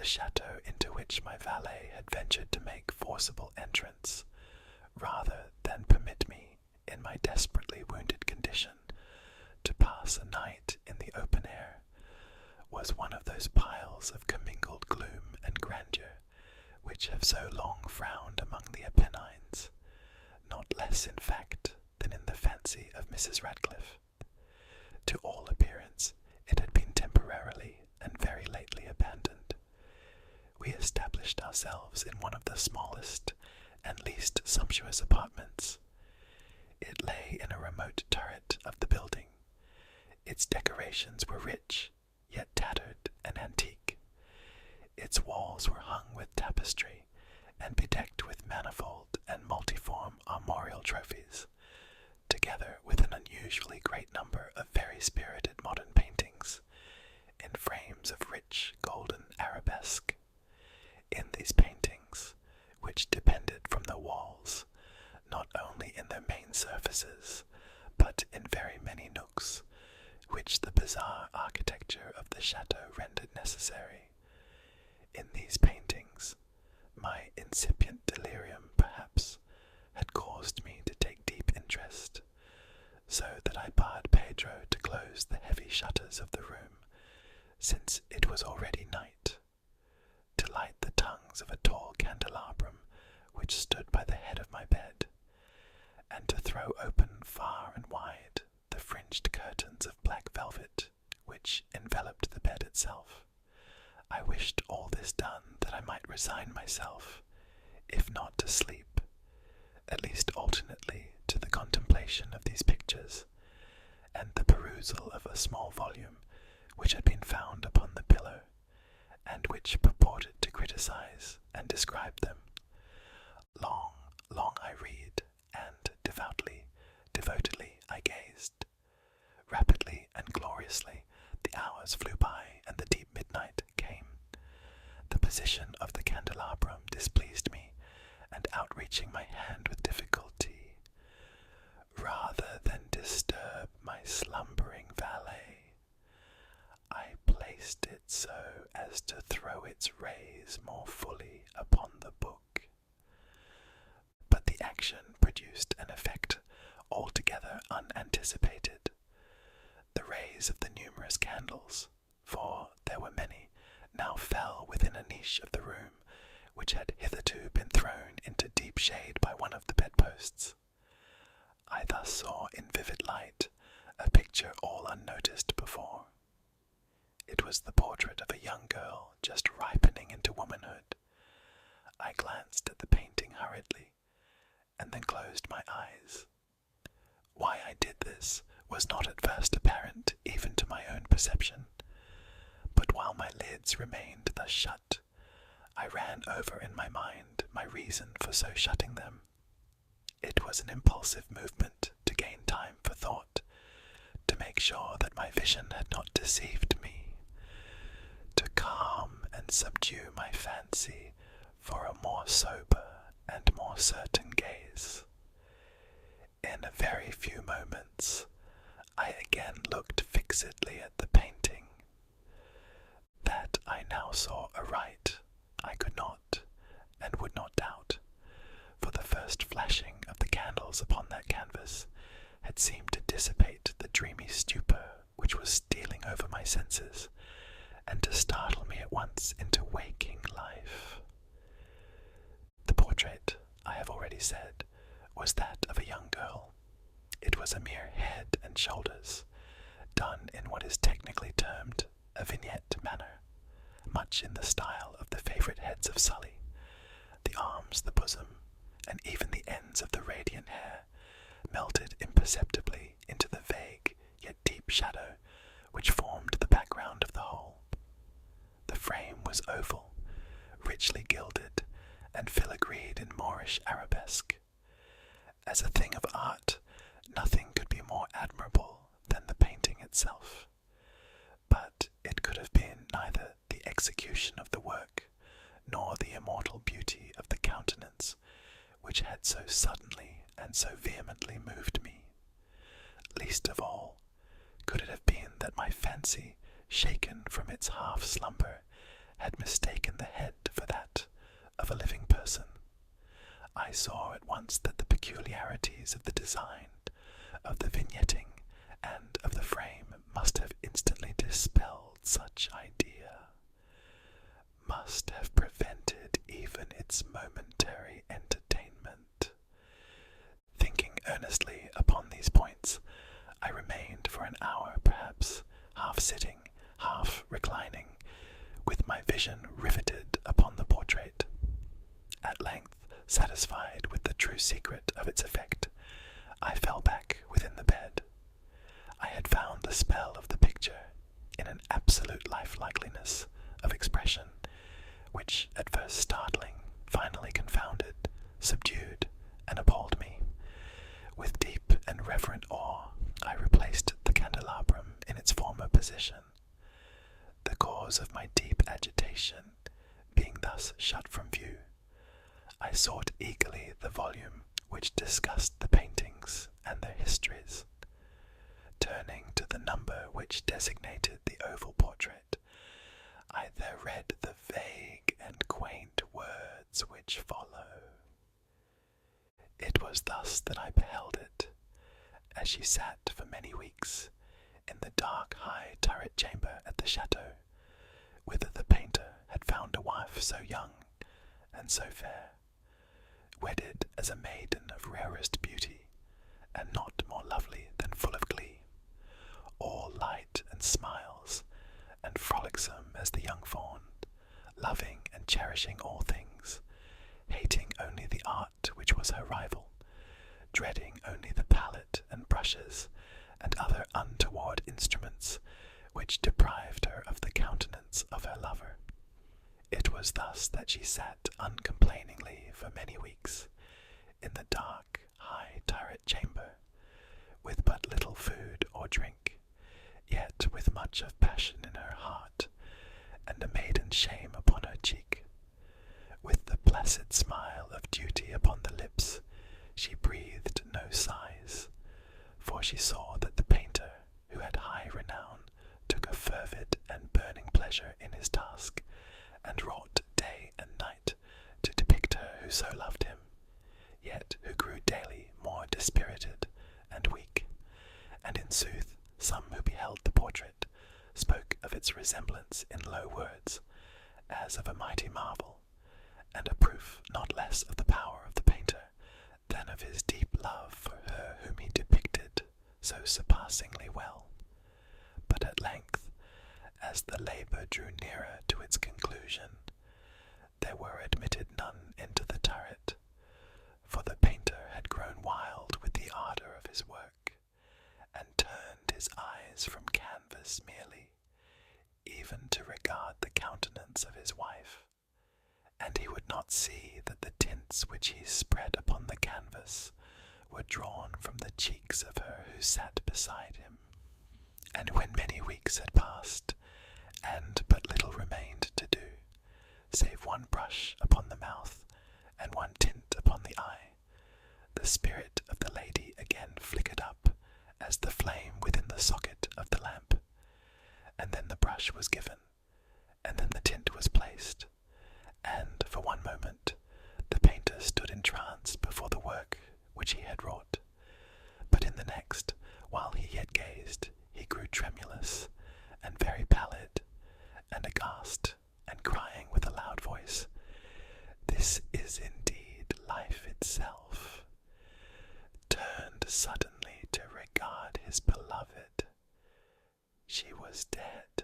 the chateau into which my valet had ventured to make forcible entrance, rather than permit me, in my desperately wounded condition, to pass a night in the open air, was one of those piles of commingled gloom and grandeur which have so long frowned among the Apennines, not less in fact than in the fancy of Mrs. Radcliffe. To all appearance, it had been temporarily and very lately abandoned. We established ourselves in one of the smallest and least sumptuous apartments. It lay in a remote turret of the building. Its decorations were rich, yet tattered and antique. Its walls were hung with tapestry and bedecked with manifold and multiform armorial trophies, together with an unusually great number of very spirited modern paintings, in frames of rich golden arabesque. In these paintings, which depended from the walls, not only in their main surfaces, but in very many nooks, which the bizarre architecture of the chateau rendered necessary. In these paintings, my incipient delirium, perhaps, had caused me to take deep interest, so that I bade Pedro to close the heavy shutters of the room, since it was already night, to light the tongues of a tall candelabrum which stood by the head of my bed, and to throw open far and wide the fringed curtains of black velvet which enveloped the bed itself. I wished all this done that I might resign myself, if not to sleep, at least alternately to the contemplation of these pictures, and the perusal of a small volume which had been found upon the pillow, and which purported to criticize and describe them. Long, long I read, and devotedly I gazed. Rapidly and gloriously the hours flew by, and the deep midnight came. The position of the candelabrum displeased me, and outreaching my hand with difficulty, rather than disturb my slumbering valet, I placed it so as to throw its rays more fully upon the book. But the action produced an effect altogether unanticipated. The rays of the numerous candles, for there were many, now fell within a niche of the room, which had hitherto been thrown into deep shade by one of the bedposts. I thus saw in vivid light a picture all unnoticed before. It was the portrait of a young girl just ripening into womanhood. I glanced at the painting hurriedly, and then closed my eyes. Why I did this was not at first apparent even to my own perception, but while my lids remained thus shut, I ran over in my mind my reason for so shutting them. It was an impulsive movement to gain time for thought, to make sure that my vision had not deceived me, to calm and subdue my fancy for a more sober and more certain gaze. In a very few moments, I again looked fixedly at the painting. That I now saw aright, I could not, and would not doubt, for the first flashing of the candles upon that canvas had seemed to dissipate the dreamy stupor which was stealing over my senses, and to startle me at once into waking life. The portrait, I have already said, was that of a young girl. It was a mere head and shoulders, done in what is technically termed a vignette manner, much in the style of the favourite heads of Sully. The arms, the bosom, and even the ends of the radiant hair melted imperceptibly into the vague yet deep shadow which formed the background of the whole. The frame was oval, richly gilded, and filigreed in Moorish arabesque. As a thing of art, nothing could be more admirable than the painting itself, but it could have been neither the execution of the work, nor the immortal beauty of the countenance, which had so suddenly and so vehemently moved me. Least of all, could it have been that my fancy, shaken from its half-slumber, had mistaken the head for that of a living person. I saw at once that the peculiarities of the design, of the vignetting, and of the frame must have instantly dispelled such idea, must have prevented even its momentary entertainment. Thinking earnestly upon these points, I remained for an hour perhaps, half sitting, half reclining, with my vision riveted upon the portrait. At length, satisfied with the true secret of its effect, I fell back within the bed. I had found the spell of the picture in an absolute lifelikeliness of expression, which, at first startling, finally confounded, subdued, and appalled me. With deep and reverent awe, I replaced the candelabrum in its former position. The cause of my deep agitation being thus shut from view, I sought eagerly the volume which discussed the paintings and their histories. Turning to the number which designated the oval portrait, I there read the vague and quaint words which follow. It was thus that I beheld it, as she sat for many weeks in the dark high turret chamber at the chateau, whither the painter had found a wife so young and so fair, wedded as a maiden of rarest beauty, and not more lovely than full of glee, all light and smiles, and frolicsome as the young fawn, loving and cherishing all things, hating only the art which was her rival, dreading only the palette and brushes and other untoward instruments which deprived her of the countenance of her lover. It was thus that she sat uncomplainingly for many weeks in the dark, high turret chamber, with but little food or drink, yet with much of passion in her heart, and a maiden shame upon her cheek. With the placid smile of duty upon the lips, she breathed no sighs, for she saw that the painter, who had high renown, took a fervid and burning pleasure in his task, and wrought day and night to depict her who so loved him, yet who grew daily more dispirited and weak. And in sooth, some who beheld the portrait spoke of its resemblance in low words, as of a mighty marvel, and a proof not less of the power of the painter than of his deep love for her whom he depicted so surpassingly well. But at length, as the labour drew nearer to its conclusion, there were admitted none into the turret, for the painter had grown wild with the ardour of his work, and turned his eyes from canvas merely, even to regard the countenance of his wife, and he would not see that the tints which he spread upon the canvas were drawn from the cheeks of her who sat beside him. And when many weeks had passed, and but little remained to do, save one brush upon the mouth and one tint upon the eye, the spirit of the lady again flickered up as the flame within the socket of the lamp, and then the brush was given, and then the tint was placed, and for one moment the painter stood entranced before the work which he had wrought. But in the next, while he yet gazed, he grew tremulous and very pallid, and aghast, and crying with a loud voice, "This is indeed life itself," turned suddenly to regard his beloved. She was dead.